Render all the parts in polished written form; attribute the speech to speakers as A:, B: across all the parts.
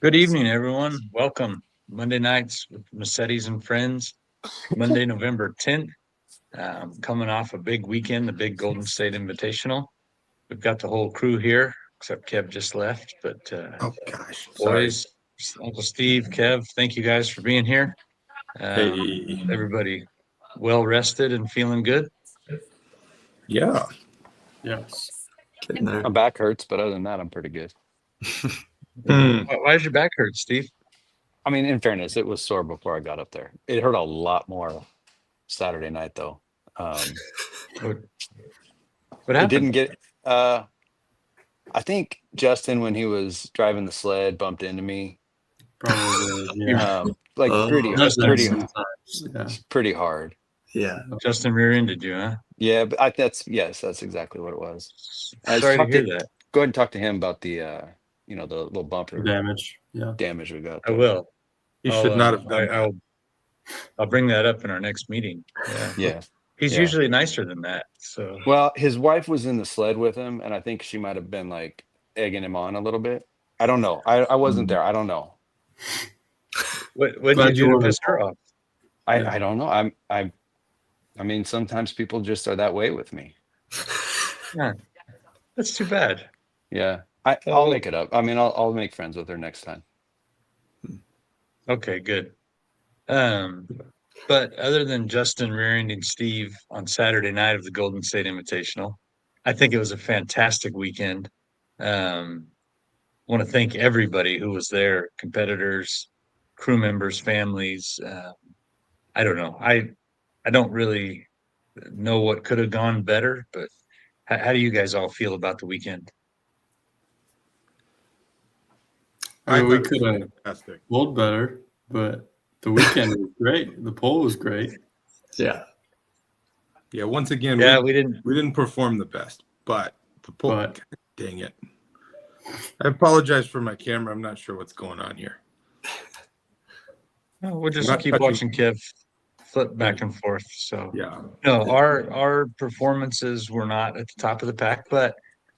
A: Good evening, everyone. Welcome. Monday nights with Massettis and friends. Monday, November 10th. Coming off a big weekend, the big Golden State Invitational. We've got the whole crew here, except Kev just left. But boys, Uncle Steve, Kev, thank you guys for being here.
B: Hey.
A: Everybody well rested and feeling good?
B: Yeah.
C: Yes.
D: Getting there.
E: My back hurts, but other than that, I'm pretty good.
A: Why does your back hurt, Steve?
E: I mean, in fairness, it was sore before I got up there. It hurt a lot more Saturday night, though.
A: What
E: It
A: happened?
E: didn't get. I think Justin, when he was driving the sled, bumped into me.
C: Probably. Yeah.
E: Like pretty
C: Yeah.
E: pretty hard.
D: Yeah.
A: Justin rear-ended you, huh?
E: Yeah, but that's exactly what it was.
A: Sorry to hear that.
E: Go ahead and talk to him about the the little bumper
C: Damage. Yeah.
E: damage we got.
A: I will.
B: You should not have done that.
A: I'll bring that up in our next meeting.
E: Yeah.
A: He's usually nicer than that. So
E: Well, his wife was in the sled with him, and I think she might have been like egging him on a little bit. I don't know. I wasn't there. I don't know.
A: what did you do to piss her off?
E: I don't know. I mean, sometimes people just are that way with me.
A: Yeah, that's too bad.
E: Yeah. I'll make it up. I mean, I'll make friends with her next time.
A: Okay, good. But other than Justin rear-ending Steve on Saturday night of the Golden State Invitational, I think it was a fantastic weekend. Want to thank everybody who was there, competitors, crew members, families. I don't know. I don't really know what could have gone better, but how do you guys all feel about the weekend?
C: I mean, we
B: thought it
C: could
B: was
C: have
B: fantastic.
C: pulled better, but the weekend was great. The poll was great.
D: Yeah.
B: Yeah. Once again,
A: Yeah,
B: we
A: we didn't.
B: didn't perform the best, but the pull.
C: But-
B: Dang it! I apologize for my camera. I'm not sure what's going on here.
A: We'll just
B: Not
A: keep
B: touching-
A: watching Kev flip back and forth. So
B: Yeah.
A: no, our performances were not at the top of the pack, but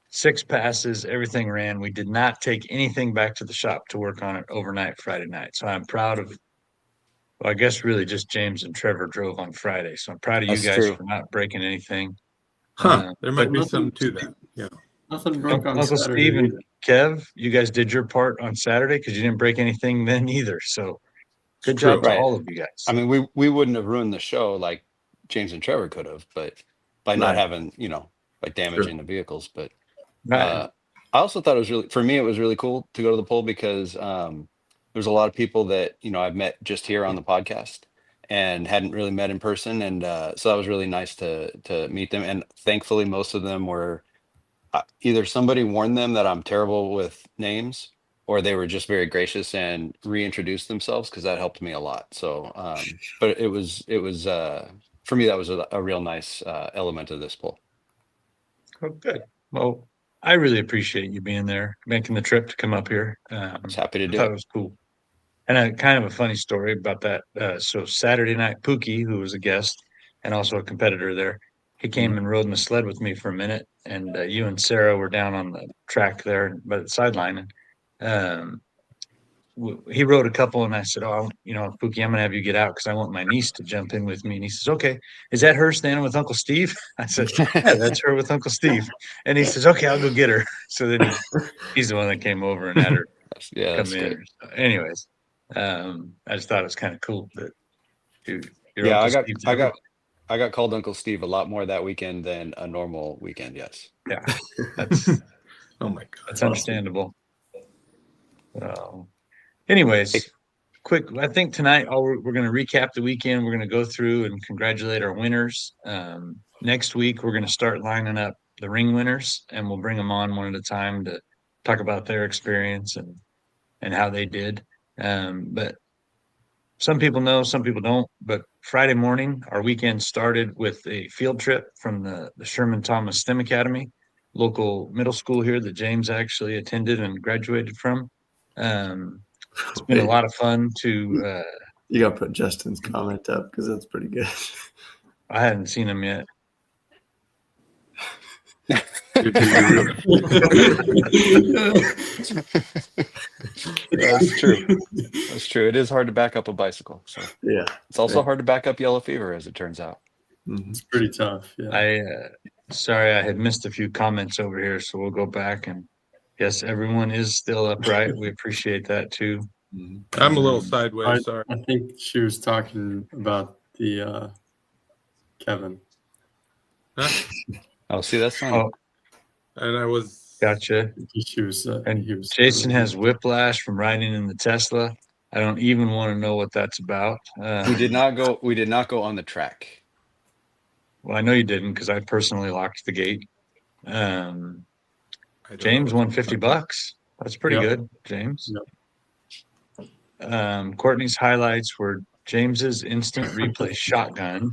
A: 6 passes, everything ran. We did not take anything back to the shop to work on it overnight Friday night. So I'm proud of. Well, I guess really just James and Trevor drove on Friday. So I'm proud of
E: That's
A: you guys
E: true.
A: for not breaking anything.
B: Huh. There might
A: but
B: be
C: nothing-
B: something to that. Yeah.
C: Nothing broke on
A: Uncle
C: Saturday.
A: Steve and
C: either.
A: Kev, you guys did your part on Saturday because you didn't break anything then either. So good
B: It's
A: job
B: true.
A: to
E: Right.
A: all of you guys.
E: I mean, we wouldn't have ruined the show like James and Trevor could have, but by not
D: Right.
E: having, by damaging the vehicles. But
A: Right.
E: I also thought for me, it was really cool to go to the poll because there's a lot of people that, I've met just here on the podcast and hadn't really met in person. And so that was really nice to meet them. And thankfully, most of them were either somebody warned them that I'm terrible with names or they were just very gracious and reintroduced themselves because that helped me a lot. So, but it was for me, that was a real nice element of this poll.
A: Oh, good. Well, I really appreciate you being there, making the trip to come up here.
E: I was happy to
A: I
E: do
A: thought
E: it.
A: it was cool. And kind of a funny story about that. So Saturday night, Pookie, who was a guest and also a competitor there, he came and rode in the sled with me for a minute. And you and Sarah were down on the track there by the sideline. And he rode a couple, and I said, "Oh, Pookie, I'm gonna have you get out because I want my niece to jump in with me." And he says, "Okay, is that her standing with Uncle Steve?" I said, "Yeah, that's her with Uncle Steve." And he says, "Okay, I'll go get her." So then he's the one that came over and had her
E: Yeah,
A: come
E: that's
A: in.
E: great.
A: So anyways, I just thought it was kind of cool that your
E: Yeah,
A: Uncle Steve did
E: I got called Uncle Steve a lot more that weekend than a normal weekend. Yes.
A: Yeah, that's
B: Oh my God.
A: that's understandable. Anyways, quick. I think tonight we're going to recap the weekend. We're going to go through and congratulate our winners. Next week, we're going to start lining up the ring winners, and we'll bring them on one at a time to talk about their experience and how they did. But some people know, some people don't. But Friday morning, our weekend started with a field trip from the Sherman Thomas STEM Academy, local middle school here that James actually attended and graduated from. It's been a lot of fun to.
D: You got to put Justin's comment up because that's pretty good.
A: I hadn't seen him yet.
E: That's true. That's true. It is hard to back up a bicycle. So
D: Yeah.
E: it's also hard to back up yellow fever, as it turns out.
D: Mhm.
C: It's pretty tough. Yeah.
A: Sorry, I had missed a few comments over here, so we'll go back and yes, everyone is still upright. We appreciate that too.
D: Mhm.
B: I'm a little sideways. Sorry.
C: I think she was talking about the Kevin.
E: Oh, see, that's fine.
A: Oh,
B: And I was.
A: gotcha.
C: She was.
A: And
C: He was.
A: Jason has whiplash from riding in the Tesla. I don't even want to know what that's about.
E: We did not go. We did not go on the track.
A: Well, I know you didn't because I personally locked the gate.
B: I don't
A: James
B: know.
A: won $50. That's pretty
C: Yep.
A: good, James. Courtney's highlights were James's instant replay shotgun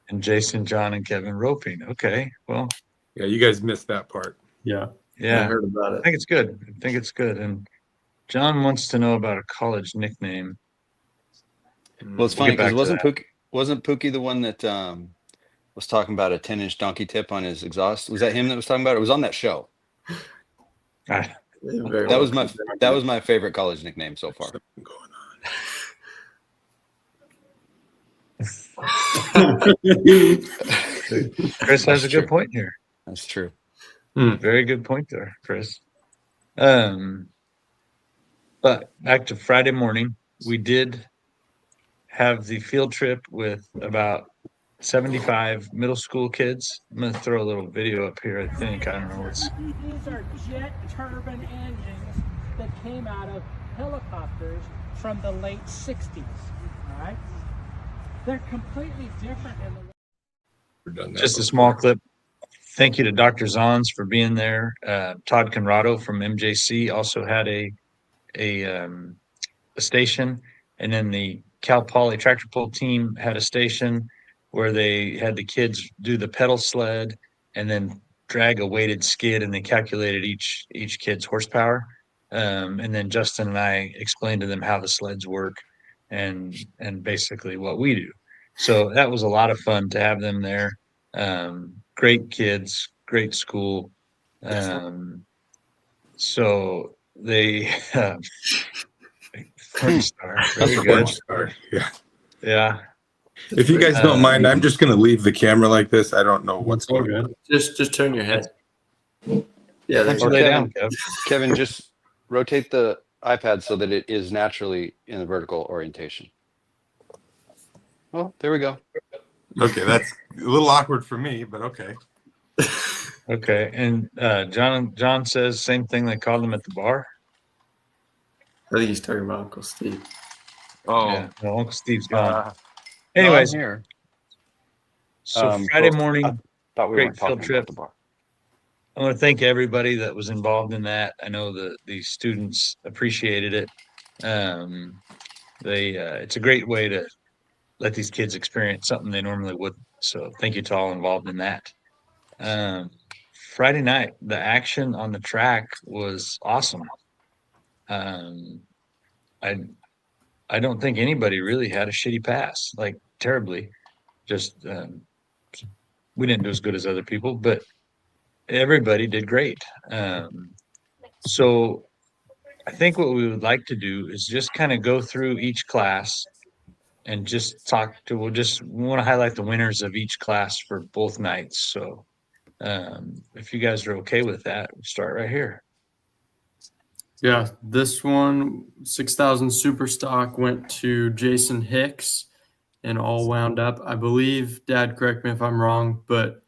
A: and Jason, John, and Kevin roping. Okay, well,
B: Yeah, you guys missed that part.
C: Yeah.
D: I
A: yeah,
D: heard about
A: I
D: it.
A: think it's good. I think it's good. And John wants to know about a college nickname.
E: Well, it's
A: We'll
E: funny
A: get back
E: because
A: to
E: wasn't Pookie the one that was talking about a 10-inch donkey tip on his exhaust? Was that him that was talking about it? It was on that show.
A: Ah,
D: Very
E: That
D: well
E: was my
D: could be.
E: that was my favorite college nickname so far.
B: Something going
A: Chris has
E: That's
A: a good
E: true.
A: point here.
E: That's true.
A: Very good point there, Chris. But back to Friday morning, we did have the field trip with about 75 middle school kids. I'm going to throw a little video up here, I think. I don't know what's.
F: These are jet turbine engines that came out of helicopters from the late 60s. All right? They're completely different in the way.
B: We've done that
A: Just a
B: before.
A: small clip. Thank you to Dr. Zons for being there. Todd Conrado from MJC also had a station, and then the Cal Poly tractor pull team had a station where they had the kids do the pedal sled and then drag a weighted skid, and they calculated each kid's horsepower. And then Justin and I explained to them how the sleds work and basically what we do. So that was a lot of fun to have them there. Great kids, great school. So they French star, very good.
B: French star. Yeah.
A: Yeah.
B: If you guys don't mind, I'm just going to leave the camera like this. I don't know what's
C: It's all
B: going on.
C: good.
D: Just turn your head. Yeah, there
A: Thanks
D: you
A: for
D: go.
A: lay
E: Kevin.
A: down, Kev.
E: Kevin, just rotate the iPad so that it is naturally in the vertical orientation. Well, there we go.
B: Okay, that's a little awkward for me, but okay.
A: Okay. And John says same thing they called him at the bar.
D: I think he's talking about Uncle Steve.
A: Yeah. Well, Uncle Steve's gone.
E: No, I'm
A: Anyways,
E: here.
A: so Friday
E: well,
A: morning,
E: Thought we
A: great
E: weren't talking
A: field trip.
E: about the bar.
A: I want to thank everybody that was involved in that. I know the students appreciated it. It's a great way to let these kids experience something they normally wouldn't. So thank you to all involved in that. Friday night, the action on the track was awesome. I don't think anybody really had a shitty pass, like terribly. Just we didn't do as good as other people, but everybody did great. So I think what we would like to do is just kind of go through each class and just we want to highlight the winners of each class for both nights. So if you guys are okay with that, we'll start right here.
C: Yeah, this one 6,000 super stock went to Jason Hicks and all wound up. I believe, Dad, correct me if I'm wrong, but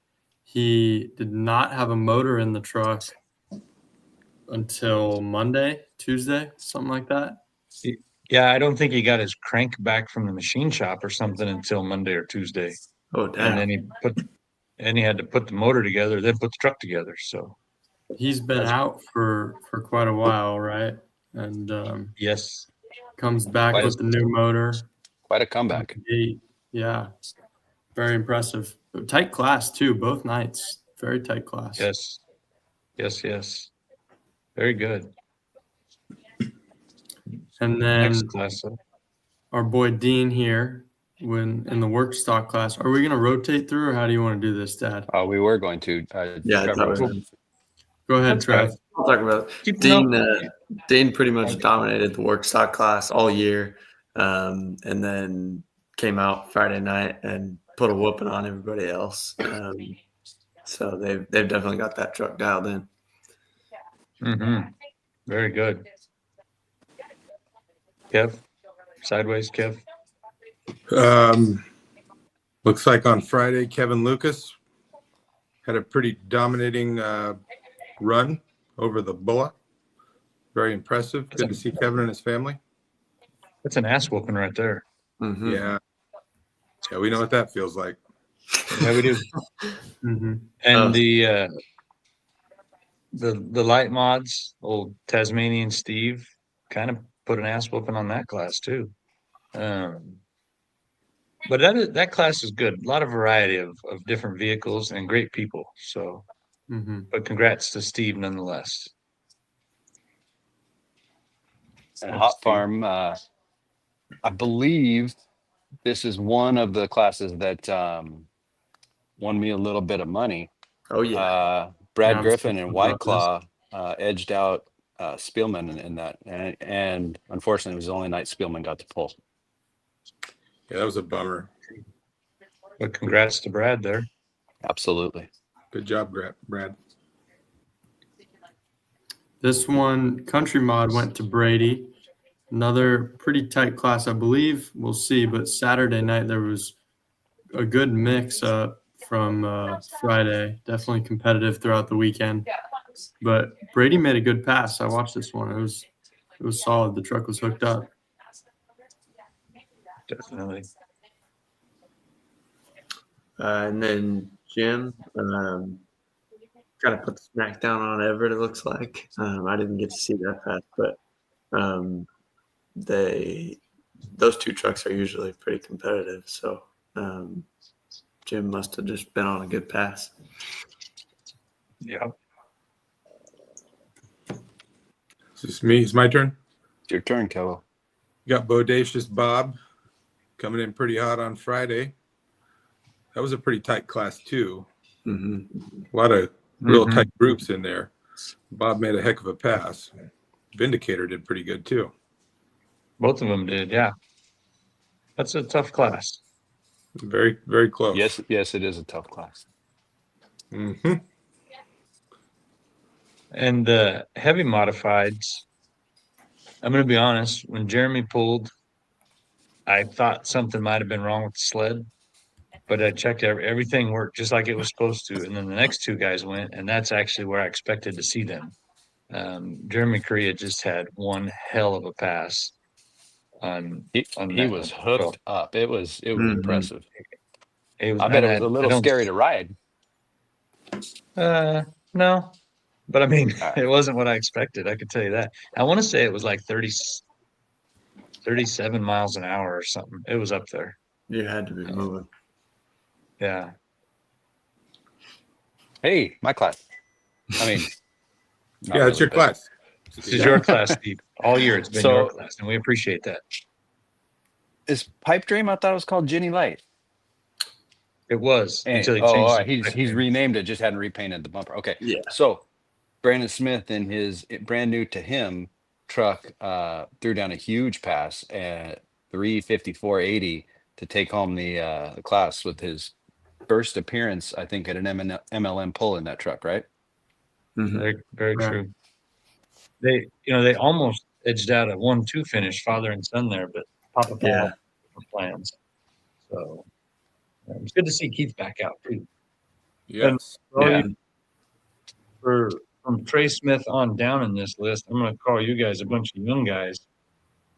C: he did not have a motor in the truck until Monday, Tuesday, something like that.
A: Yeah, I don't think he got his crank back from the machine shop or something until Monday or Tuesday.
D: Oh,
A: And
D: damn.
A: then he had to put the motor together, then put the truck together. So
C: He's been out for quite a while, right? And
A: yes.
C: comes back
E: Quite a-
C: with the new motor.
E: Quite a comeback.
C: Yeah, very impressive. Tight class too, both nights. Very tight class.
A: Yes. Yes. Very good.
C: And then
A: Next class.
C: our boy Dean here, when in the work stock class. Are we going to rotate through, or how do you want to do this, Dad?
E: We were going to.
D: Yeah, I
E: Trevor
D: thought
E: was-
D: we were.
C: Go ahead,
A: That's
C: Trev.
A: right.
D: I'll talk about it.
A: Keep
D: Dean.
A: them
D: Dean pretty much dominated the work stock class all year, and then came out Friday night and put a whooping on everybody else. So they've definitely got that truck dialed in.
A: Mm-hmm. Very good. Kev? Sideways, Kev?
B: Looks like on Friday, Kevin Lucas had a pretty dominating run over the Bulla. Very impressive. Good to see Kevin and his family.
A: That's an ass whooping right there.
D: Mm-hmm.
B: Yeah, we know what that feels like.
A: Yeah, we do.
C: Mm-hmm.
A: And
D: Oh.
A: the light mods, old Tasmanian Steve, kind of put an ass whooping on that class too. But that class is good. A lot of variety of different vehicles and great people. So,
C: Mm-hmm.
A: but congrats to Steve nonetheless.
E: And Hot Farm, I believe this is one of the classes that won me a little bit of money.
D: Oh yeah.
E: Brad
C: Yeah, I'm
E: Griffin
C: stoked
E: and
C: about
E: White Claw edged out Spielman in that. And unfortunately, it was the only night Spielman got to pull.
B: Yeah, that was a bummer.
A: But congrats to Brad there.
E: Absolutely.
B: Good job, Brad.
C: This one, Country Mod, went to Brady. Another pretty tight class, I believe. We'll see. But Saturday night, there was a good mix up from Friday. Definitely competitive throughout the weekend. But Brady made a good pass. I watched this one. It was solid. The truck was hooked up.
A: Definitely.
D: And then Jim kind of put the smack down on Everett, it looks like. I didn't get to see that pass, but those two trucks are usually pretty competitive. So Jim must have just been on a good pass.
A: Yeah.
B: Is this me? It's my turn.
E: It's your turn, Kello.
B: You got Bodacious Bob coming in pretty hot on Friday. That was a pretty tight class too.
D: Mm-hmm.
B: A lot of real
A: Mhm.
B: tight groups in there. Bob made a heck of a pass. Vindicator did pretty good too.
A: Both of them did, yeah. That's a tough class.
B: Very, very close.
E: Yes, it is a tough class.
B: Mm-hmm.
A: And the heavy modifieds, I'm going to be honest, when Jeremy pulled, I thought something might have been wrong with the sled, but I checked everything worked just like it was supposed to. And then the next two guys went, and that's actually where I expected to see them. Jeremy Correa just had one hell of a pass.
E: He
A: that
E: was
A: one.
E: hooked up. It was impressive.
A: It was,
E: I bet
A: and
E: it was a little
A: I don't-
E: scary to ride.
A: No, but I mean,
E: All right.
A: it wasn't what I expected. I could tell you that. I want to say it was like 37 miles an hour or something. It was up there.
D: You had to be moving.
A: Yeah.
E: Hey, my class. I mean, not
B: Yeah, it's
E: really,
B: your
E: but-
B: class.
A: This is your class, Steve. All year it's been
E: So-
A: your class, and we appreciate that.
E: Is Pipe Dream? I thought it was called Ginny Light.
A: It was
E: And,
A: until he
E: all
A: changed
E: right,
A: it.
E: he's renamed it, just hadn't repainted the bumper. Okay.
D: Yeah.
E: So Brandon Smith in his brand new to him truck threw down a huge pass at 3:54.80 to take home the class with his first appearance, I think, at an MLM pull in that truck, right?
D: Mm-hmm.
A: Very
C: Yeah.
A: true. They almost edged out a 1-2 finish, father and son there, but Papa Paul
D: Yeah.
A: for plans. So it's good to see Keith back out too.
B: Yes.
A: For all
E: Yeah.
A: you- from Trey Smith on down in this list, I'm going to call you guys a bunch of young guys.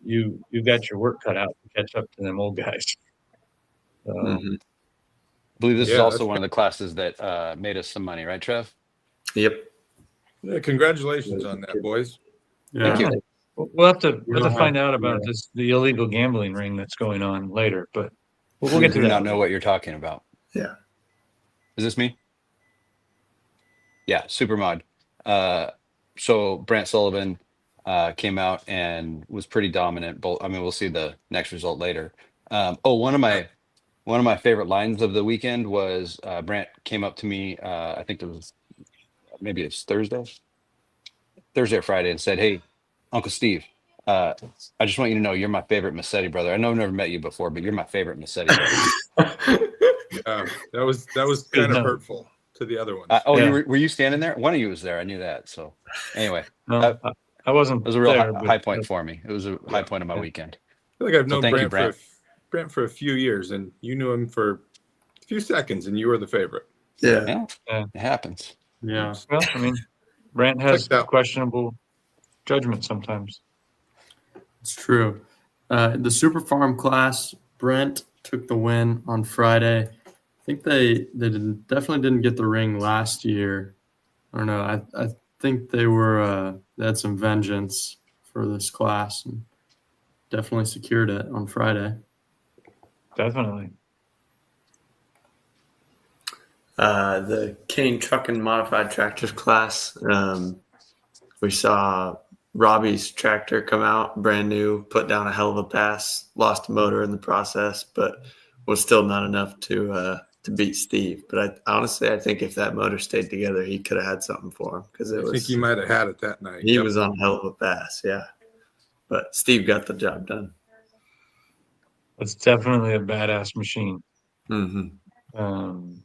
A: You got your work cut out to catch up to them old guys. So,
D: Mm-hmm.
E: I believe this is
B: Yeah,
E: also
B: that's
E: one of the classes that made us some money, right, Trev?
D: Yep.
B: Yeah, congratulations on that, boys.
C: Yeah.
E: Thank you.
A: We'll have to
C: We don't
A: find
C: have-
A: out about
C: yeah.
A: the illegal gambling ring that's going on later, but we'll
E: I
A: get to
E: do
A: that.
E: not know what you're talking about.
D: Yeah.
E: Is this me? Yeah, Supermod. So Brant Sullivan came out and was pretty dominant. Both, I mean, we'll see the next result later. One of my favorite lines of the weekend was Brant came up to me. I think it was maybe it's Thursday or Friday, and said, "Hey, Uncle Steve, I just want you to know you're my favorite Massetti brother. I know I've never met you before, but you're my favorite Massetti brother."
B: That was
A: Good
B: kind of
A: note.
B: hurtful to the other ones.
A: Yeah.
E: Were you standing there? One of you was there. I knew that. So anyway,
A: No,
E: that
A: I wasn't
E: was a real
A: there,
E: high
A: but
E: point for me. It was a high point of my
A: Yeah.
E: weekend.
B: I feel like I've
E: So
B: known
E: thank you,
B: Brent for a few years, and you knew him for a few seconds, and you were the favorite.
D: Yeah.
E: Yeah,
A: Yeah.
E: it happens.
C: Yeah.
A: Well, I mean, Brant has
B: Checked out.
A: questionable judgment sometimes.
C: It's true. The Super Farm class, Brent took the win on Friday. I think they definitely didn't get the ring last year. I don't know. I think they had some vengeance for this class and definitely secured it on Friday.
A: Definitely.
D: The Kane Truck and Modified Tractors class, we saw Robbie's tractor come out brand new, put down a hell of a pass, lost a motor in the process, but was still not enough to beat Steve. But honestly, I think if that motor stayed together, he could have had something for him because
B: I think he might have had it that night.
D: he was on a hell of a pass, yeah. But Steve got the job done.
A: It's definitely a badass machine.
D: Mm-hmm.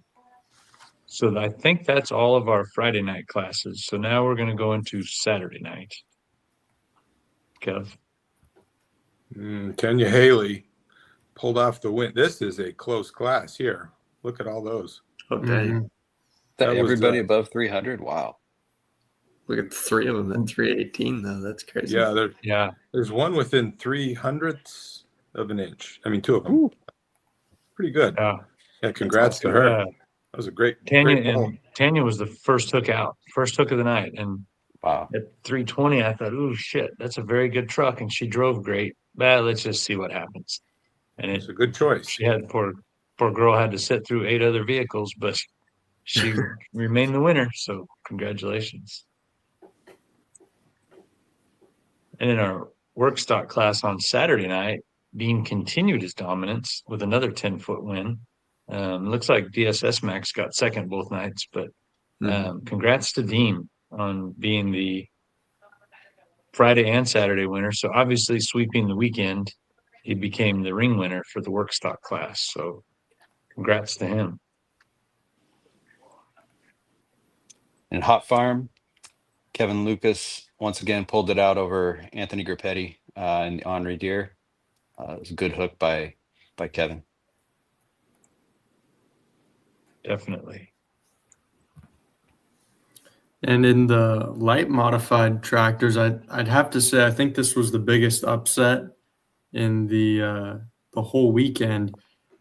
A: So I think that's all of our Friday night classes. So now we're going to go into Saturday night. Kev.
B: Tanya Haley pulled off the win. This is a close class here. Look at all those.
D: Oh, dang.
C: Mhm.
B: That was,
E: Everybody above 300. Wow.
D: Look at the three of them at 318, though. That's crazy.
A: Yeah.
B: There's one within 300ths of an inch. I mean, two of them.
E: Ooh.
B: Pretty good.
A: Yeah.
B: Yeah, congrats to her. That was a great pull.
A: Tanya was the first hook of the night. And
E: Wow.
A: at 320, I thought, "Ooh, shit, that's a very good truck." And she drove great. Well, let's just see what happens. And
B: It's a good choice.
A: she had poor girl had to sit through 8 other vehicles, but she remained the winner. So congratulations. And in our work stock class on Saturday night, Dean continued his dominance with another 10-foot win. Looks like DSS Max got second both nights, but congrats to Dean on being the Friday and Saturday winner. So obviously sweeping the weekend, he became the ring winner for the work stock class. So congrats to him.
E: And Hot Farm, Kevin Lucas once again pulled it out over Anthony Grappetti in the Henri Deer. It was a good hook by Kevin.
A: Definitely.
C: And in the light modified tractors, I'd have to say I think this was the biggest upset in the whole weekend.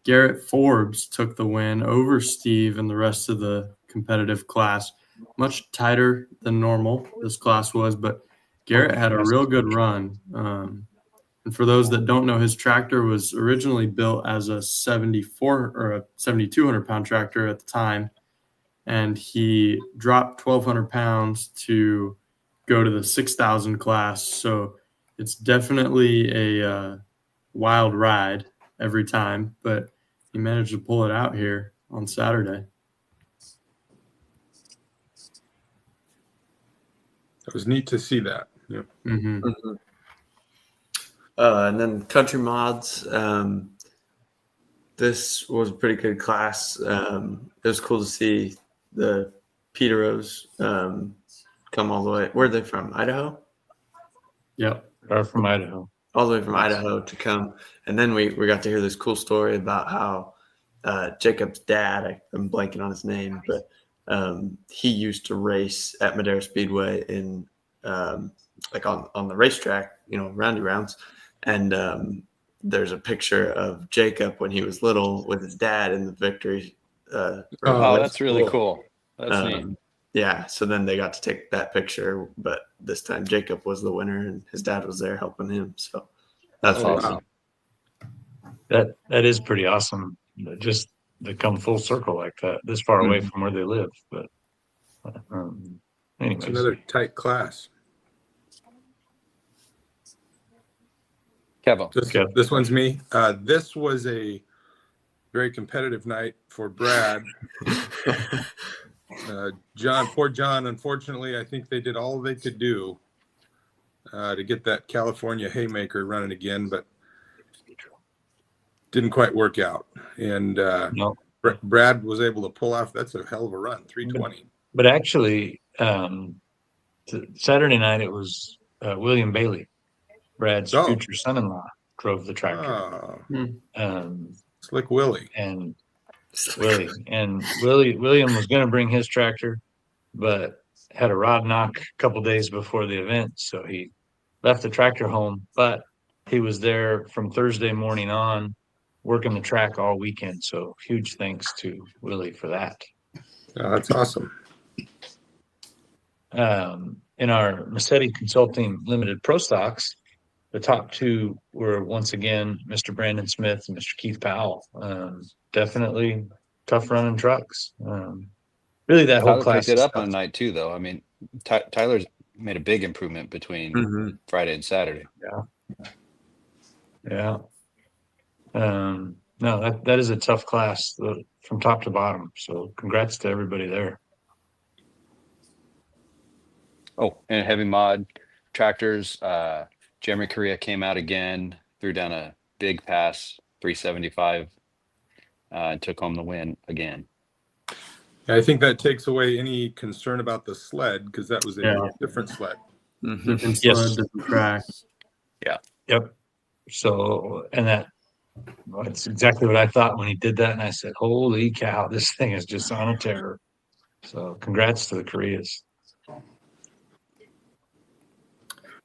C: Garrett Forbes took the win over Steve and the rest of the competitive class. Much tighter than normal this class was, but Garrett had a real good run. And for those that don't know, his tractor was originally built as a 74 or a 7,200 pound tractor at the time. And he dropped 1,200 pounds to go to the 6,000 class. So it's definitely a wild ride every time, but he managed to pull it out here on Saturday.
B: It was neat to see that. Yeah.
C: Mm-hmm.
D: And then Country Mods. This was a pretty good class. It was cool to see the Peteros come all the way. Where are they from? Idaho?
C: Yep.
A: Are from Idaho.
D: All the way from Idaho to come. And then we got to hear this cool story about how Jacob's dad, I'm blanking on his name, but he used to race at Madera Speedway in like on the racetrack, roundy rounds. And there's a picture of Jacob when he was little with his dad in the victory.
E: That's really cool. That's neat.
D: yeah, so then they got to take that picture, but this time Jacob was the winner and his dad was there helping him. So that's
E: Oh,
D: awesome.
B: wow.
A: That is pretty awesome. Just to come full circle like that, this far away from where they live. But
B: It's
A: anyways,
B: another tight class.
E: Kevo.
B: This one's me. This was a very competitive night for Brad. Poor John, unfortunately, I think they did all they could do to get that California haymaker running again, but didn't quite work out. And
A: no.
B: Brad was able to pull off. That's a hell of a run, 320.
A: But actually, Saturday night it was William Bailey, Brad's
B: Oh.
A: future son-in-law, drove the tractor.
B: Oh, Slick Willie.
A: And William was going to bring his tractor, but had a rod knock a couple days before the event, so he left the tractor home. But he was there from Thursday morning on, working the track all weekend. So huge thanks to Willie for that.
B: Oh, that's awesome.
A: In our Massettis Consulting Limited Pro Stocks, the top two were once again Mr. Brandon Smith and Mr. Keith Powell. Definitely tough running trucks. Really, that whole
E: Tyler
A: class
E: picked it
A: is
E: up
A: tough.
E: on night 2, though. I mean, Tyler's made a big improvement between Friday and Saturday.
A: Yeah. No, that is a tough class from top to bottom. So congrats to everybody there.
E: Oh, and heavy mod tractors. Jeremy Correa came out again, threw down a big pass, 375, and took home the win again.
B: I think that takes away any concern about the sled because that was a different sled.
C: Different
A: Yes.
C: sled, different track.
A: Yep. So, and that's exactly what I thought when he did that. And I said, holy cow, this thing is just on a tear. So congrats to the Koreas.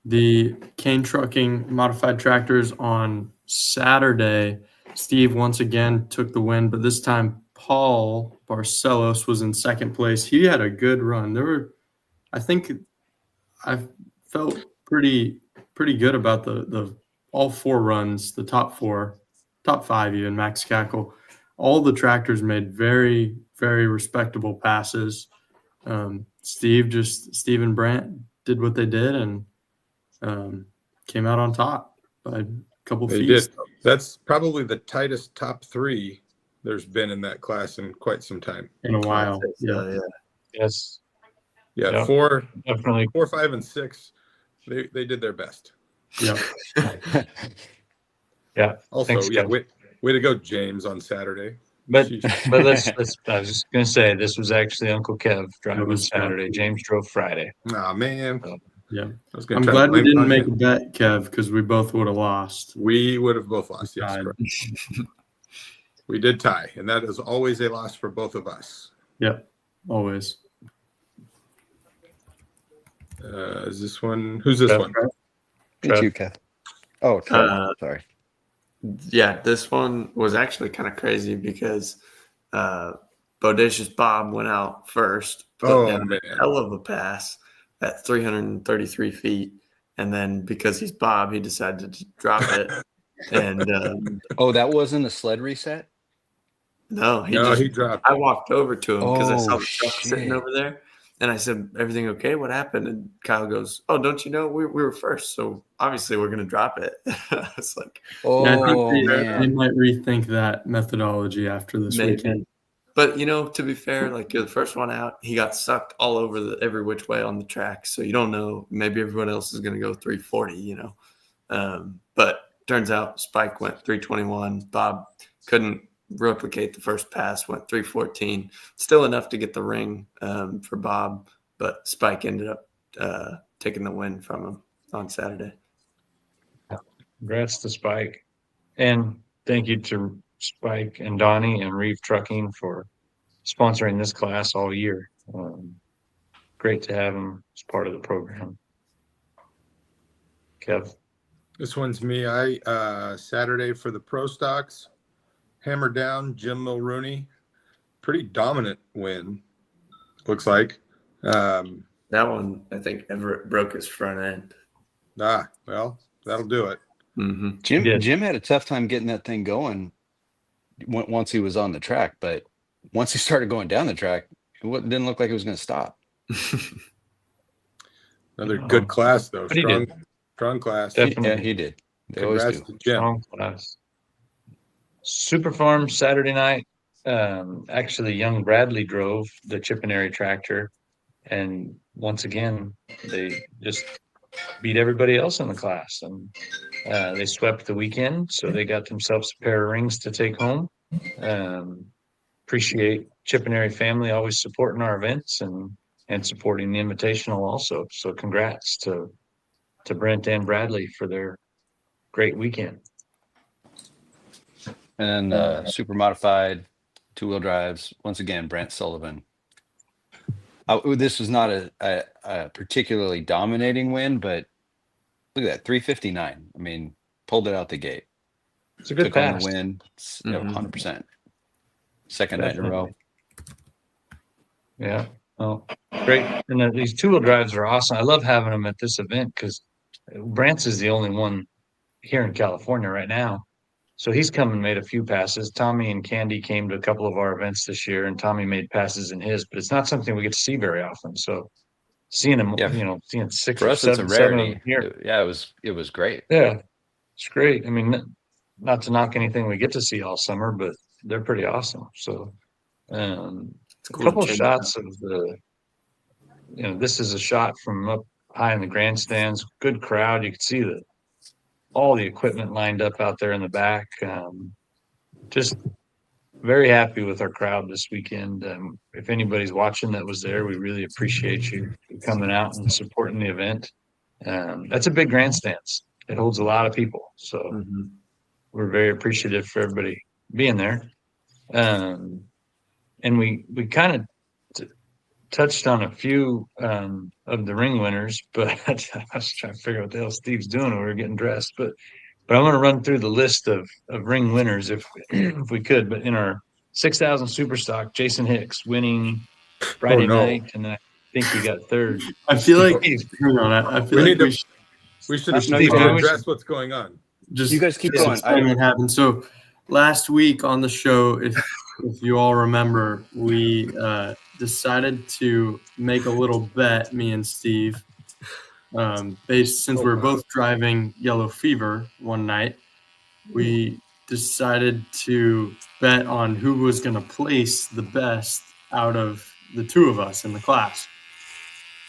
C: The cane trucking modified tractors on Saturday, Steve once again took the win, but this time Paul Barcelos was in second place. He had a good run. I felt pretty good about the all 4 runs, the top 5 even, Max Cackle. All the tractors made very, very respectable passes. Steve and Brant did what they did and came out on top by a couple
B: They
C: feet.
B: did. That's probably the tightest top 3 there's been in that class in quite some time.
C: In a while. Yeah.
A: Yes.
B: Yeah,
A: Yep.
B: 4,
A: Definitely.
B: 4, 5, and 6, they did their best.
C: Yeah.
A: Yeah.
B: Also,
A: Thanks,
B: yeah,
A: Kev.
B: way to go, James, on Saturday.
A: But
B: Sheesh.
A: let's I was just gonna say this was actually Uncle Kev driving
C: was
A: Saturday. James drove Friday.
B: Aw, man.
C: Yeah.
B: I was gonna
C: I'm
B: try to
C: glad we
B: blame it
C: didn't
B: on
C: make a
B: him.
C: bet, Kev, because we both would have lost.
B: We would have both lost. Yes,
C: Tied.
B: correct. We did tie, and that is always a loss for both of us.
C: Yep. Always.
B: Is this one? Who's this
A: Kev.
B: one?
E: Me too, Kev. Oh, sorry.
D: Yeah, this one was actually kind of crazy because Bodacious Bob went out first, put down
B: man.
D: a hell of a pass at 333 feet. And then because he's Bob, he decided to drop it. And
E: Oh, that wasn't a sled reset?
B: No, he dropped.
D: I walked over to him because I saw
E: Oh,
D: the truck sitting
E: shit.
D: over there. And I said, everything okay? What happened? And Kyle goes, oh, don't you know? We were first. So obviously we're going to drop it. It's like,
E: Oh,
C: Yeah, I think they
E: man.
C: might rethink that methodology after this
D: maybe.
C: weekend.
D: But, to be fair, like you're the first one out. He got sucked all over every which way on the track. So you don't know. Maybe everyone else is going to go 340, But turns out Spike went 321. Bob couldn't replicate the first pass, went 314. Still enough to get the ring for Bob. But Spike ended up taking the win from him on Saturday.
A: Congrats to Spike. And thank you to Spike and Donnie and Reeve Trucking for sponsoring this class all year. Great to have them as part of the program. Kev.
B: This one's me. Saturday for the Pro Stocks, hammered down Jim Mulrooney. Pretty dominant win, looks like.
D: That one, I think Everett broke his front end.
B: Well, that'll do it.
D: Mm-hmm.
E: Jim had a tough time getting that thing going once he was on the track, but once he started going down the track, didn't look like it was going to stop.
B: Another good class, though.
A: But he did.
B: Strong class.
A: Definitely.
E: Yeah, he did. They always
B: Congrats
E: do.
B: to Jim.
A: Strong class. Super Farm Saturday night. Actually, young Bradley drove the Chippenary tractor, and once again, they just beat everybody else in the class, and they swept the weekend, so they got themselves a pair of rings to take home. Appreciate Chippenary family always supporting our events and supporting the Invitational also. So congrats to Brent and Bradley for their great weekend.
E: And then super modified 2-wheel drives. Once again, Brant Sullivan. This was not a particularly dominating win, but look at that, 359. I mean, pulled it out the gate.
A: It's a good
E: Took home
A: pass.
E: the win, 100%. Second night in a row.
A: Yeah. Oh, great. And these 2-wheel drives are awesome. I love having them at this event because Brant's is the only one here in California right now. So he's come and made a few passes. Tommy and Candy came to a couple of our events this year, and Tommy made passes in his, but it's not something we get to see very often. So seeing them, seeing 6
E: For
A: or
E: us, it's a
A: 7 of
E: rarity.
A: them here.
E: It was great.
A: Yeah, it's great. I mean, not to knock anything we get to see all summer, but they're pretty awesome. So a couple of shots of this is a shot from up high in the grandstands. Good crowd. You could see all the equipment lined up out there in the back. Just very happy with our crowd this weekend. If anybody's watching that was there, we really appreciate you coming out and supporting the event. That's a big grandstands. It holds a lot of people. So we're very appreciative for everybody being there. And we kind of touched on a few of the ring winners, but I was trying to figure out what the hell Steve's doing when we were getting dressed. But I'm going to run through the list of ring winners if we could. But in our 6,000 Superstock, Jason Hicks winning Friday night, and I think he got third.
C: I feel like hang on, I feel like
B: we should
A: Steve,
B: address what's going on.
C: Just
E: you guys keep going.
C: Explain what happened. So last week on the show, if you all remember, we decided to make a little bet, me and Steve, since we were both driving Yellow Fever one night. We decided to bet on who was going to place the best out of the two of us in the class.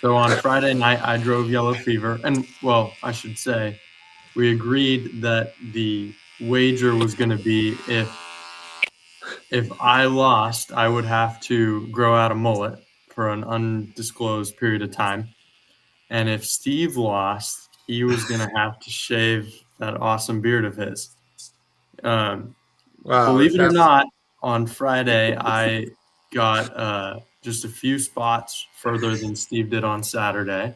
C: So on Friday night, I drove Yellow Fever, and well, I should say, we agreed that the wager was going to be if I lost, I would have to grow out a mullet for an undisclosed period of time. And if Steve lost, he was going to have to shave that awesome beard of his. Believe it or not, on Friday, I got just a few spots further than Steve did on Saturday.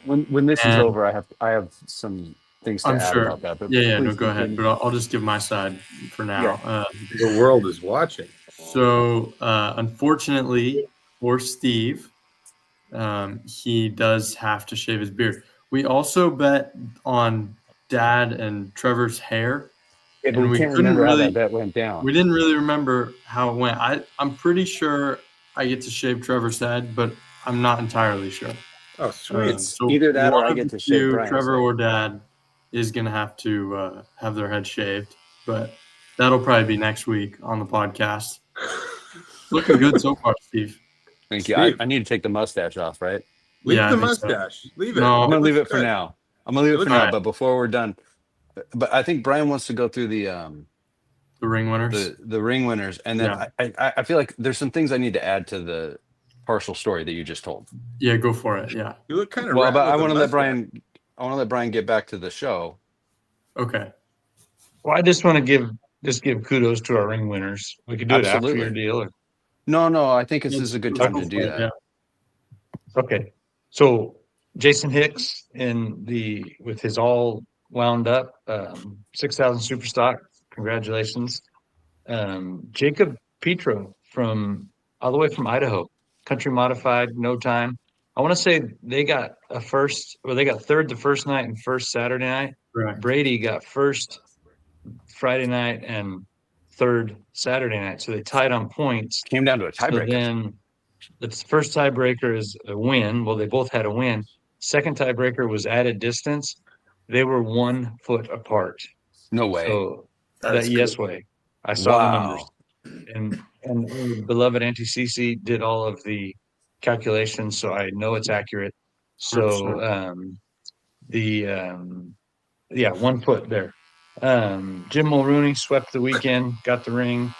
E: When this is over, I have some things to add about that. But
C: no, go ahead. But I'll just give my side for now.
E: Yeah.
B: The world is watching.
C: So, unfortunately for Steve, he does have to shave his beard. We also bet on Dad and Trevor's hair.
E: Yeah, but we can't remember how that bet went down.
C: We didn't really remember how it went. I'm pretty sure I get to shave Trevor's head, but I'm not entirely sure.
B: Oh, sweet.
C: So
E: either that or I get to shave Brian's
C: Trevor
E: head.
C: or Dad is going to have to have their head shaved, but that'll probably be next week on the podcast. Looking good so far, Steve.
E: Thank you. I need to take the mustache off, right?
B: Leave
C: Yeah,
B: the
C: I think so.
B: mustache. Leave it.
C: No.
E: I'm going to leave it for
B: Good.
E: now. But before we're done, but I think Brian wants to go through the
C: ring winners.
E: The ring winners, and then I feel like there's some things I need to add to the partial story that you just told.
C: Yeah, go for it. Yeah.
B: You look kind of
E: well, but I want to let Brian get back to the show.
C: Okay.
A: Well, I just want to give kudos to our ring winners. We could do it after your deal. Or...
E: No, I think this is a good time to do that.
C: Yeah.
A: Okay. So Jason Hicks with his all wound up 6,000 Superstock. Congratulations. Jacob Petro all the way from Idaho. country modified, no time. I want to say they got they got third the first night and first Saturday night.
C: Correct.
A: Brady got first Friday night and third Saturday night. So they tied on points.
E: Came down to a
A: So
E: tiebreaker.
A: then the first tiebreaker is a win. Well, they both had a win. Second tiebreaker was added distance. They were 1 foot apart.
E: No way.
A: So
D: That's
A: yes
D: cool.
A: way. I saw the numbers.
E: Wow.
A: And beloved Auntie Cece did all of the calculations, so I know it's accurate. So yeah, 1 foot there. Jim Mulrooney swept the weekend, got the ring.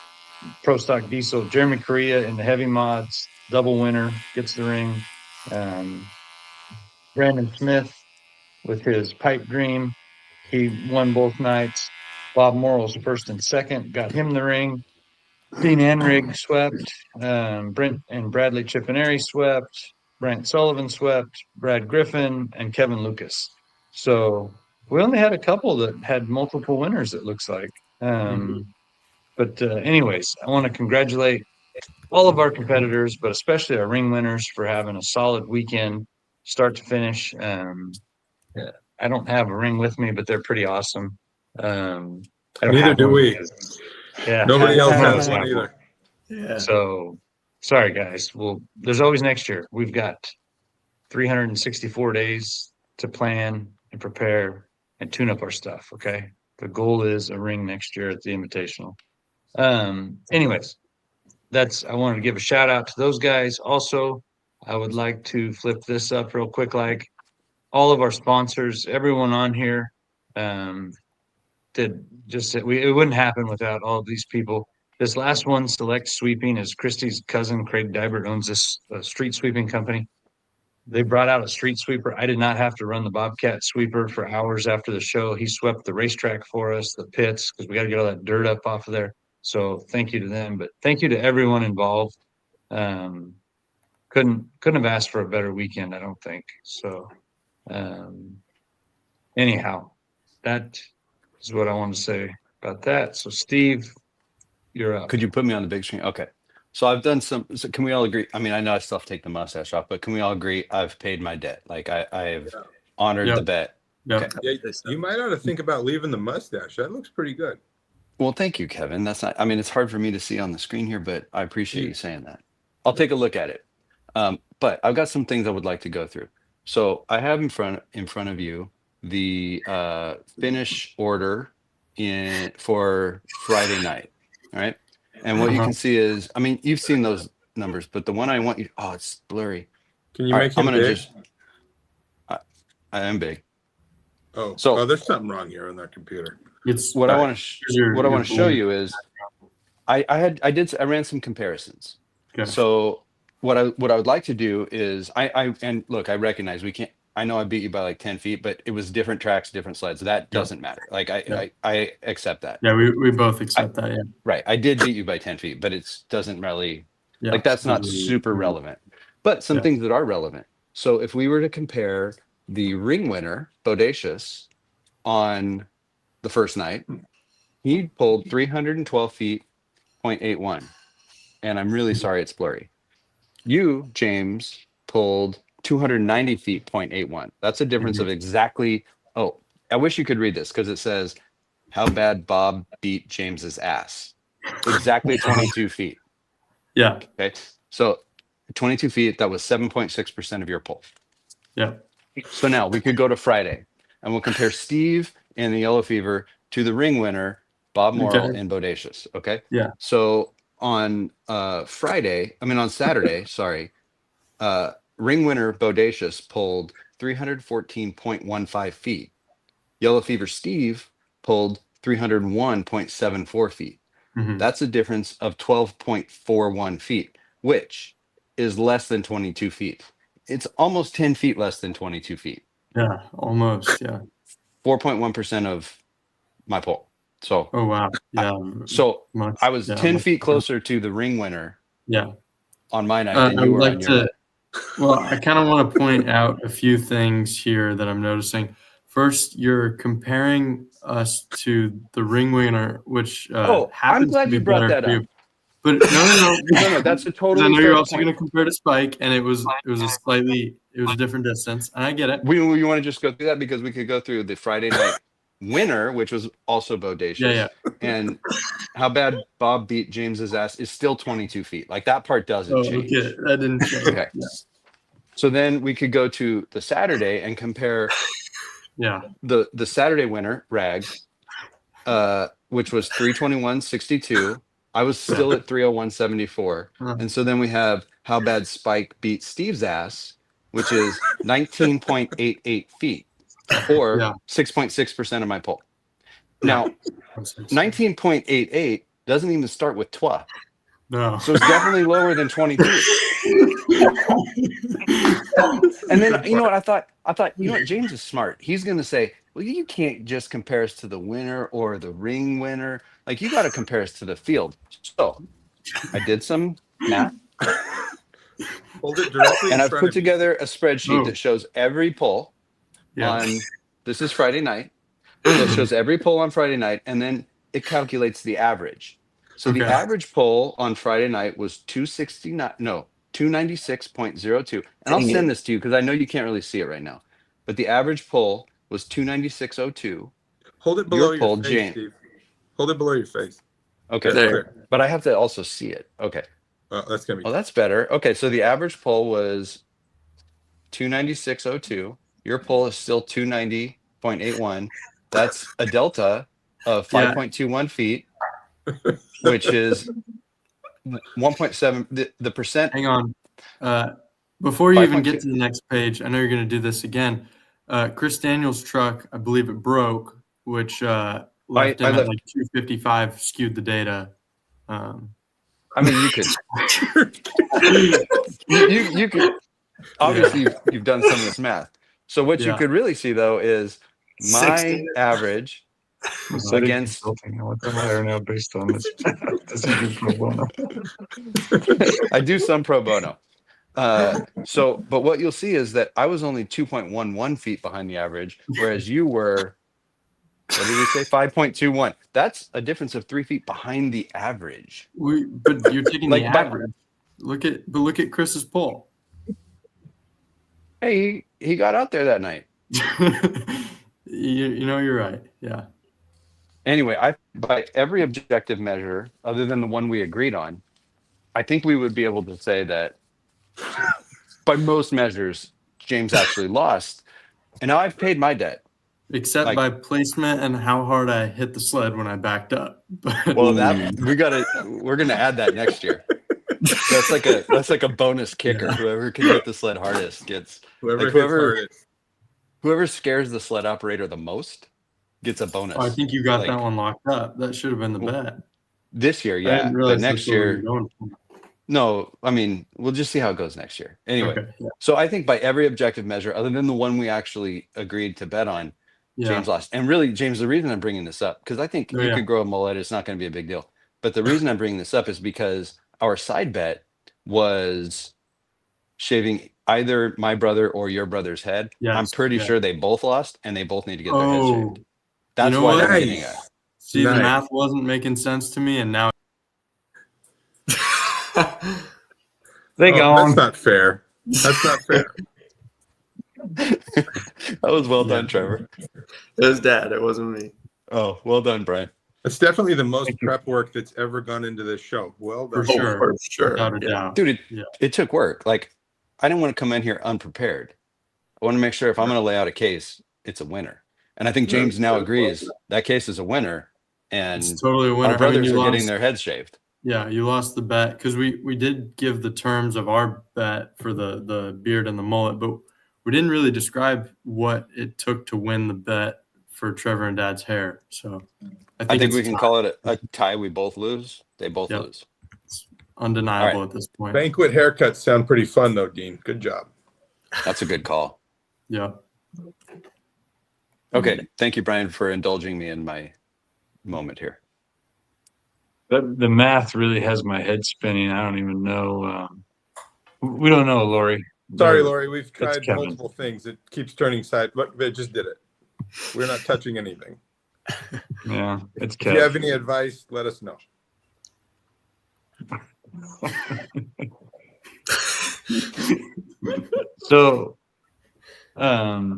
A: Pro Stock Diesel, Jeremy Correa in the heavy mods, double winner, gets the ring. Brandon Smith with his pipe dream, he won both nights. Bob Morrill's first and second, got him the ring. Dean Enrig swept. Brent and Bradley Chipineri swept. Brent Sullivan swept. Brad Griffin and Kevin Lucas. So we only had a couple that had multiple winners, it looks like. But anyways, I want to congratulate all of our competitors, but especially our ring winners for having a solid weekend, start to finish. I don't have a ring with me, but they're pretty awesome. I don't
B: Neither
A: have
B: do
A: one
B: we.
A: because, yeah,
B: Nobody else
A: none of
B: has
A: us
B: one
A: have
B: either.
D: Yeah.
A: So sorry, guys. Well, there's always next year. We've got 364 days to plan and prepare and tune up our stuff. Okay. The goal is a ring next year at the Invitational. Anyways, I wanted to give a shout out to those guys. Also, I would like to flip this up real quick. Like all of our sponsors, everyone on here, did just it wouldn't happen without all of these people. This last one, Select Sweeping, is Christy's cousin, Craig Dybert, owns this street sweeping company. They brought out a street sweeper. I did not have to run the Bobcat sweeper for hours after the show. He swept the racetrack for us, the pits, because we got to get all that dirt up off of there. So thank you to them, but thank you to everyone involved. Couldn't have asked for a better weekend, I don't think. So anyhow, that is what I want to say about that. So Steve, you're up.
E: Could you put me on the big screen? Okay. So I've done some. So can we all agree? I mean, I know I still have to take the mustache off, but can we all agree I've paid my debt? Like I've honored the bet.
C: Yeah.
E: Okay.
B: Yeah, you might ought to think about leaving the mustache. That looks pretty good.
E: Well, thank you, Kevin. That's not. I mean, it's hard for me to see on the screen here, but I appreciate you saying that. I'll take a look at it. But I've got some things I would like to go through. So I have in front of you the finish order for Friday night. All right. And what you can see is, I mean, you've seen those numbers, but the one I want you, oh, it's blurry.
B: Can you
E: All
B: make
E: right, I'm
B: him
E: gonna
B: big?
E: I am big.
B: Oh, there's something wrong here on that computer.
C: It's
E: What I want to show you is, I ran some comparisons.
C: Okay.
E: So what I would like to do is and look, I recognize we can't. I know I beat you by like 10 feet, but it was different tracks, different sleds. That doesn't matter. Like I accept that.
C: Yeah, we both accept that. Yeah.
E: Right. I did beat you by 10 feet, but it doesn't really,
C: Yeah.
E: like that's not super relevant. But some things that are relevant. So if we were to compare the ring winner, Bodacious, on the first night, he pulled 312 feet, 0.81. And I'm really sorry it's blurry. You, James, pulled 290 feet, 0.81. That's a difference of exactly, oh, I wish you could read this because it says, how bad Bob beat James's ass. Exactly 22 feet.
C: Yeah.
E: Okay. So 22 feet, that was 7.6% of your pull.
C: Yeah.
E: So now we could go to Friday and we'll compare Steve and the Yellow Fever to the ring winner, Bob Morrill and Bodacious. Okay.
C: Yeah.
E: So on Saturday, sorry, ring winner Bodacious pulled 314.15 feet. Yellow Fever Steve pulled 301.74 feet.
C: Mhm.
E: That's a difference of 12.41 feet, which is less than 22 feet. It's almost 10 feet less than 22 feet.
C: Yeah. Almost. Yeah.
E: 4.1% of my pull. So,
C: Oh wow. Yeah.
E: I was 10 feet closer to the ring winner.
C: Yeah.
E: On my night than you were on your night.
C: Well, I kind of want to point out a few things here that I'm noticing. First, you're comparing us to the ring winner, which
E: I'm
C: happens
E: glad
C: to be
E: you brought
C: better
E: that
C: for you.
E: up.
C: But no.
E: No, that's a
C: I
E: totally
C: know
E: fair
C: you're also
E: point.
C: going to compare to Spike, and it was a different distance, and I get it.
E: We want to just go through that because we could go through the Friday night winner, which was also bodacious,
C: Yeah.
E: and how bad Bob beat James's ass is still 22 feet. Like that part doesn't
C: Oh,
E: change.
C: okay, that didn't change.
E: Okay. So then we could go to the Saturday and compare
C: Yeah.
E: the Saturday winner, Rag, which was 321.62. I was still at 301.74. And so then we have how bad Spike beat Steve's ass, which is 19.88 feet, or 6.6% of my poll. Now, 19.88 doesn't even start with twa.
C: No.
E: So it's definitely lower than 22. And then, you know what I thought, you know what, James is smart. He's going to say, well, you can't just compare us to the winner or the ring winner. Like, you got to compare us to the field. So I did some math.
B: Hold it directly
E: And
B: in
E: I've
B: front
E: put
B: of you.
E: together a spreadsheet that shows every poll on, this is Friday night. So it shows every poll on Friday night, and then it calculates the average. So the average poll on Friday night was 296.02. And I'll send this to you because I know you can't really see it right now. But the average poll was 296.02.
B: Hold it below your
E: poll,
B: face,
E: James.
B: Steve. Hold it below your face.
E: Okay.
B: There.
E: But I have to also see it. Okay.
B: That's going to be.
E: Oh, that's better. Okay. So the average poll was 296.02. Your poll is still 290.81. That's a delta of 5.21 feet, which is 1.7. The percent.
C: Hang on. Before you even get to the next page, I know you're going to do this again. Chris Daniels' truck, I believe it broke, which left him at like 255, skewed the data.
E: I mean, you could. you could. Obviously, you've done some of this math. So what you could really see, though, is my average against.
A: What the hell are now based on this?
E: I do some pro bono. But what you'll see is that I was only 2.11 feet behind the average, whereas you were, what did we say, 5.21. That's a difference of 3 feet behind the average.
C: But you're taking the average. Look at Chris's poll.
E: Hey, he got out there that night.
C: you know, you're right. Yeah.
E: Anyway, by every objective measure, other than the one we agreed on, I think we would be able to say that by most measures, James actually lost. And now I've paid my debt.
C: Except by placement and how hard I hit the sled when I backed up.
E: Well, we're gonna add that next year. That's like a bonus kicker. Whoever can hit the sled hardest gets whoever scares the sled operator the most gets a bonus.
C: Oh, I think you got that one locked up. That should have been the bet.
E: This year, yeah. But next year, no. I mean, we'll just see how it goes next year. Anyway, so I think by every objective measure, other than the one we actually agreed to bet on, James lost. And really, James, the reason I'm bringing this up, because I think you could grow a mullet, it's not going to be a big deal. But the reason I'm bringing this up is because our side bet was shaving either my brother or your brother's head.
C: Yes,
E: I'm pretty sure they both lost, and they both need to get their heads shaved. That's
C: you know
E: why
C: what?
E: I'm getting it.
C: See, the math wasn't making sense to me, and now
B: That's not fair. That's not fair.
E: That was well done, Trevor.
D: It was Dad. It wasn't me.
E: Oh, well done, Brian.
B: It's definitely the most prep work that's ever gone into this show. Well done.
C: for sure.
D: Sure.
C: Without a doubt.
E: Dude, it took work. Like, I didn't want to come in here unprepared. I want to make sure if I'm going to lay out a case, it's a winner. And I think James now agrees that case is a winner. And
C: it's totally a winner.
E: Our brothers are getting their heads shaved.
C: Yeah, you lost the bet because we did give the terms of our bet for the beard and the mullet, but we didn't really describe what it took to win the bet for Trevor and Dad's hair. So
E: I think we can call it a tie. We both lose. They both lose.
C: It's undeniable at this point.
B: Banquet haircuts sound pretty fun, though, Dean. Good job.
E: That's a good call.
C: Yeah.
E: Okay. Thank you, Brian, for indulging me in my moment here.
A: The math really has my head spinning. I don't even know. We don't know, Lori.
B: Sorry, Lori. We've tried multiple things. It keeps turning side. Look, they just did it. We're not touching anything.
A: Yeah, it's
B: If you have any advice, let us know.
A: So, I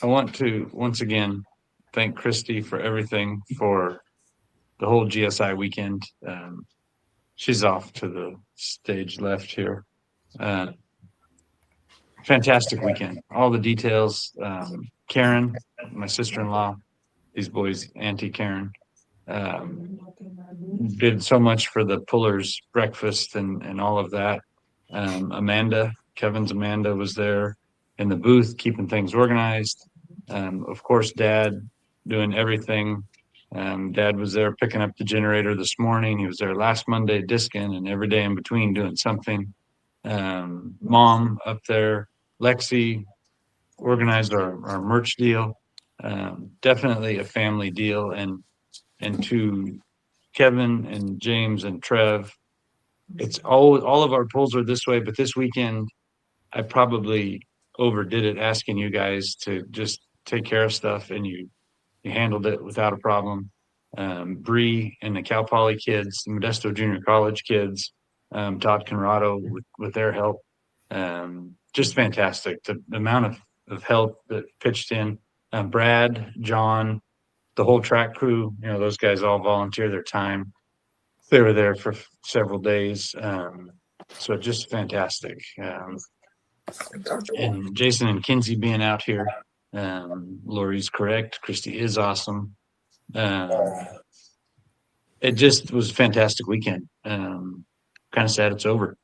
A: want to once again thank Christy for everything for the whole GSI weekend. She's off to the stage left here. Fantastic weekend. All the details. Karen, my sister-in-law, these boys, Auntie Karen, did so much for the Pullers breakfast and all of that. Kevin's Amanda was there in the booth, keeping things organized. Of course, Dad doing everything. Dad was there picking up the generator this morning. He was there last Monday discing, and every day in between doing something. Mom up there, Lexi organized our merch deal. Definitely a family deal, and to Kevin and James and Trev, it's all of our pulls are this way, but this weekend I probably overdid it asking you guys to just take care of stuff, and you handled it without a problem. Bree and the Cal Poly kids, the Modesto Junior College kids, Todd Conrado with their help. Just fantastic. The amount of help that pitched in. Brad, John, the whole track crew, those guys all volunteer their time. They were there for several days. So just fantastic. And Jason and Kinsey being out here. Lori's correct. Christy is awesome. It just was a fantastic weekend. Kind of sad it's over.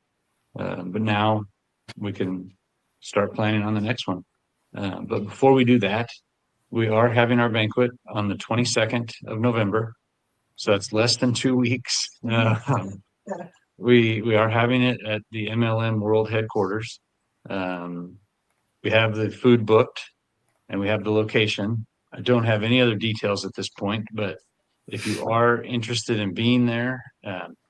A: But now we can start planning on the next one. But before we do that, we are having our banquet on the 22nd of November. So it's less than 2 weeks. We are having it at the MLM World Headquarters. We have the food booked and we have the location. I don't have any other details at this point, but if you are interested in being there,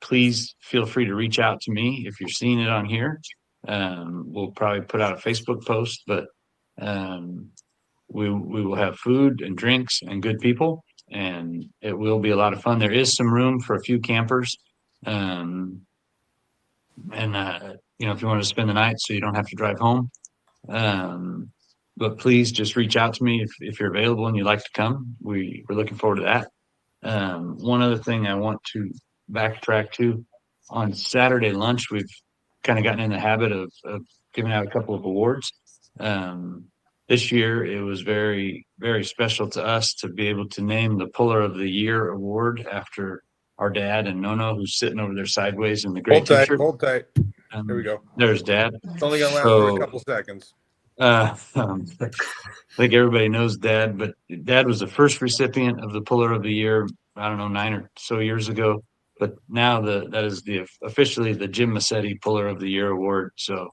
A: please feel free to reach out to me if you're seeing it on here. We'll probably put out a Facebook post, but we will have food and drinks and good people, and it will be a lot of fun. There is some room for a few campers. If you want to spend the night so you don't have to drive home. But please just reach out to me if you're available and you'd like to come. We're looking forward to that. One other thing I want to backtrack to, on Saturday lunch, we've kind of gotten in the habit of giving out a couple of awards. This year, it was very, very special to us to be able to name the Puller of the Year award after our dad and Nono, who's sitting over there sideways in the gray t-shirt.
B: Hold tight. There we go.
A: There's Dad.
B: It's only gonna last for a couple seconds.
A: I think everybody knows Dad, but Dad was the first recipient of the Puller of the Year, I don't know, 9 or so years ago. But now that is officially the Jim Massetti Puller of the Year award. So,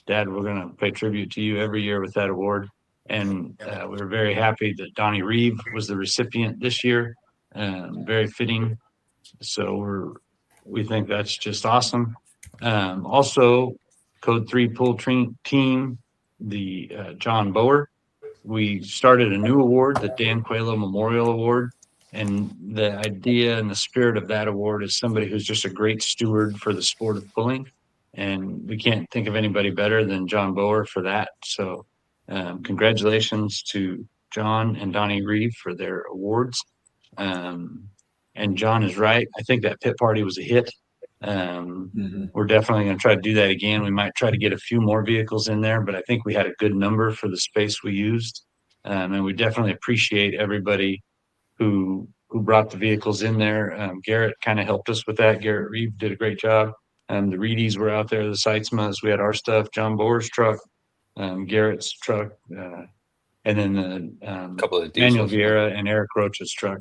A: Dad, we're going to pay tribute to you every year with that award. And we're very happy that Donnie Reeve was the recipient this year. Very fitting. So we think that's just awesome. Also, Code 3 Pull Team, the John Bower. We started a new award, the Dan Coelho Memorial Award. And the idea and the spirit of that award is somebody who's just a great steward for the sport of pulling. And we can't think of anybody better than John Bower for that. So congratulations to John and Donnie Reeve for their awards. And John is right. I think that pit party was a hit. We're definitely going to try to do that again. We might try to get a few more vehicles in there, but I think we had a good number for the space we used. And we definitely appreciate everybody who brought the vehicles in there. Garrett kind of helped us with that. Garrett Reeve did a great job. The Reedies were out there, the Seitzmas. We had our stuff, John Bower's truck, Garrett's truck, and then the
E: couple of
A: Daniel
E: diesels.
A: Vieira and Eric Roach's truck.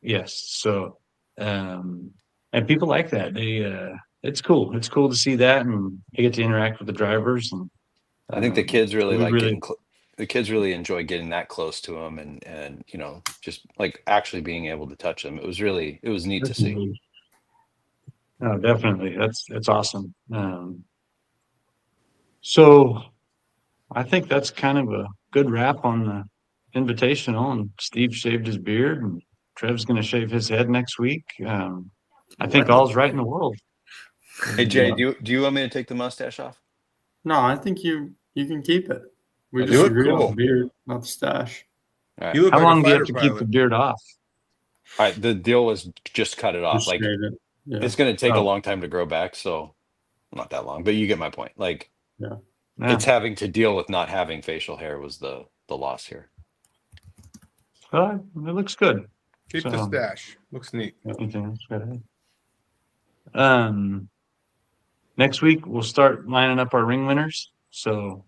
A: Yes. So, and people like that. It's cool. It's cool to see that, and you get to interact with the drivers. And
E: I think the kids really
A: we
E: like
A: really-
E: the kids really enjoy getting that close to them, and just like actually being able to touch them. It was neat to see.
A: Oh, definitely. That's awesome. So I think that's kind of a good wrap on the invitational. And Steve shaved his beard, and Trev's going to shave his head next week. I think all's right in the world.
E: Hey Jay, do you want me to take the mustache off?
C: No, I think you can keep it. We
B: You
C: just
B: look
C: agreed on
B: cool.
C: the beard, not the stash.
E: All right.
B: You look
A: How
B: like
A: long
B: a
A: do you have
B: fighter
A: to keep the
B: pilot.
A: beard off?
E: All right. The deal was just cut it off.
C: Just
E: Like
C: shave it. Yeah.
E: it's going to take a
A: Oh.
E: long time to grow back, so not that long. But you get my point. Like
A: Yeah.
E: it's having to deal with not having facial hair was the loss here.
A: It looks good.
B: Keep the
A: So-
B: stash. Looks neat.
A: Anything else got ahead? Next week we'll start lining up our ring winners. So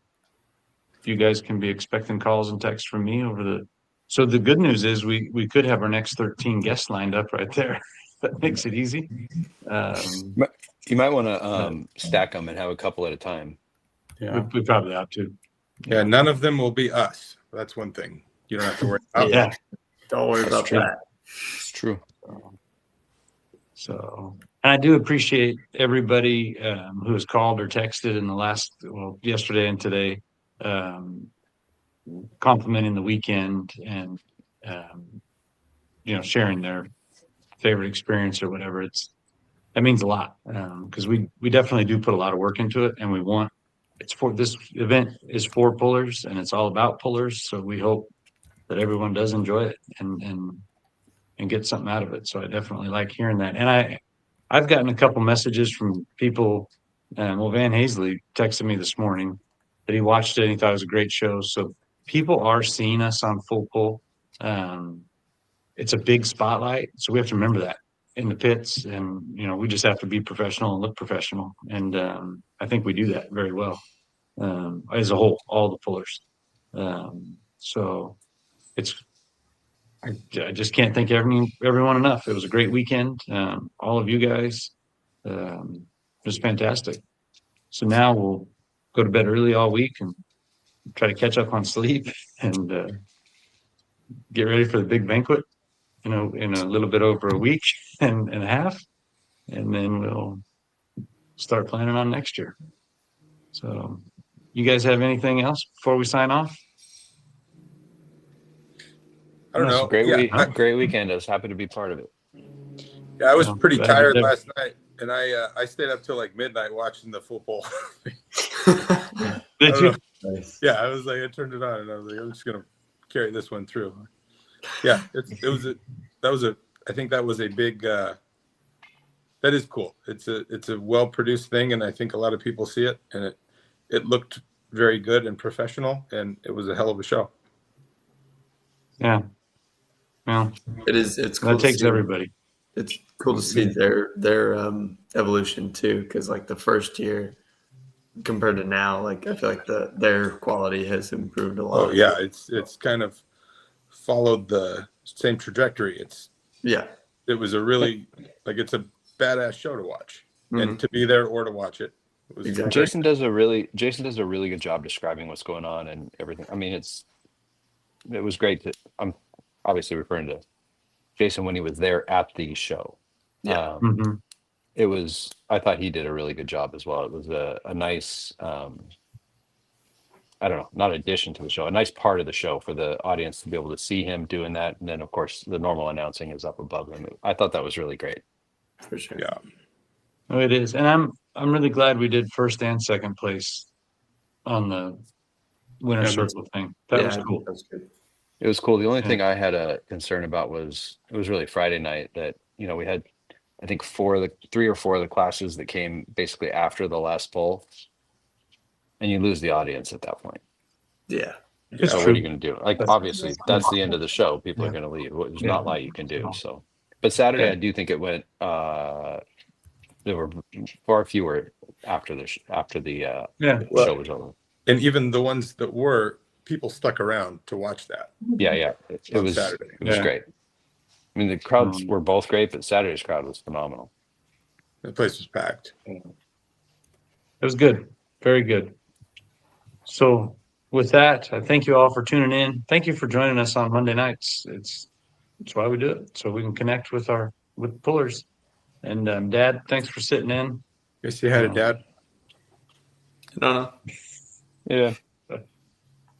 A: you guys can be expecting calls and texts from me over the. So the good news is we could have our next 13 guests lined up right there. That makes it easy.
E: You might want to stack them and have a couple at a time.
C: Yeah.
A: We probably ought to.
B: Yeah, none of them will be us. That's one thing you don't have to worry about.
A: Yeah.
D: Don't worry
E: That's
D: about
E: true.
D: that.
E: It's true.
A: So, and I do appreciate everybody who has called or texted in the yesterday and today, complimenting the weekend and, sharing their favorite experience or whatever. That means a lot because we definitely do put a lot of work into it, and this event is for pullers and it's all about pullers. So we hope that everyone does enjoy it and get something out of it. So I definitely like hearing that. And I've gotten a couple messages from people. Van Hazley texted me this morning that he watched it and he thought it was a great show. So people are seeing us on Full Pull. It's a big spotlight. So we have to remember that in the pits, and, we just have to be professional and look professional. And I think we do that very well as a whole, all the pullers. So I just can't thank everyone enough. It was a great weekend. All of you guys, it was fantastic. So now we'll go to bed early all week and try to catch up on sleep and get ready for the big banquet, in a little bit over a week and a half. And then we'll start planning on next year. So you guys have anything else before we sign off?
B: I don't know.
E: Great weekend. I was happy to be part of it.
B: Yeah, I was pretty
A: glad you're
B: tired
A: there.
B: last night, and I stayed up till like midnight watching the Full Pull.
A: Did you?
B: Yeah, I was like, I turned it on, and I was like, I'm just gonna carry this one through. Yeah, I think that was a big. That is cool. It's a well produced thing, and I think a lot of people see it, and it looked very good and professional, and it was a hell of a show.
A: Yeah. Well,
D: It's cool.
A: that takes everybody.
D: It's cool to see their evolution too, because like the first year compared to now, like I feel like their quality has improved a lot.
B: Oh yeah, it's kind of followed the same trajectory. It was a really it's a badass show to watch, and to be there or to watch it. Was
D: Exactly.
E: Jason does a really good job describing what's going on and everything. I mean, it was great. I'm obviously referring to Jason when he was there at the show.
D: Yeah.
E: I thought he did a really good job as well. It was a nice, I don't know, not addition to the show, a nice part of the show for the audience to be able to see him doing that. And then of course the normal announcing is up above him. I thought that was really great.
D: For sure.
B: Yeah.
A: Oh, it is. And I'm really glad we did first and second place on the winner circle thing. That was cool.
D: That was good.
E: It was cool. The only thing I had a concern about was it was really Friday night that, we had, I think 3 or 4 of the classes that came basically after the last poll, and you lose the audience at that point.
D: Yeah.
A: It's
E: So
A: true.
E: what are you going to do? Like, obviously that's the end of the show. People are going to leave. There's not a lot you can do. So, but Saturday, I do think it went, there were far fewer after the show was over.
B: And even the ones that were, people stuck around to watch that.
E: Yeah. It
B: On
E: was
B: Saturday.
E: It was great. I mean, the crowds were both great, but Saturday's crowd was phenomenal.
B: The place was packed.
A: It was good. Very good. So with that, I thank you all for tuning in. Thank you for joining us on Monday nights. It's why we do it, so we can connect with pullers. And Dad, thanks for sitting in.
B: Guess you had a dad.
D: No.
E: Yeah.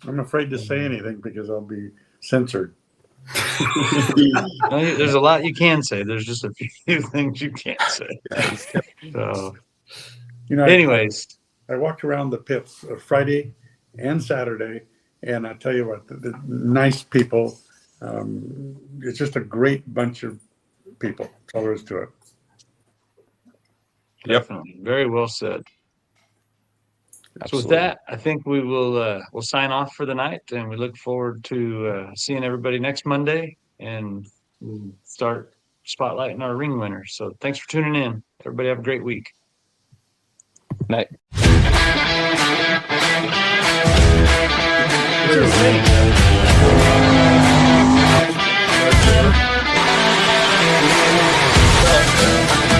G: I'm afraid to say anything because I'll be censored.
A: No, there's a lot you can say. There's just a few things you can't say.
B: Yeah, just kept-
A: So,
G: You know,
A: anyways,
G: I walked around the pits Friday and Saturday, and I tell you what, the nice people. It's just a great bunch of people. That's all there is to it.
A: definitely very well said. So with
E: Absolutely.
A: that, I think we will we'll sign off for the night, and we look forward to seeing everybody next Monday and we'll start spotlighting our ring winners. So thanks for tuning in. Everybody have a great week.
E: Night.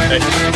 B: Hey.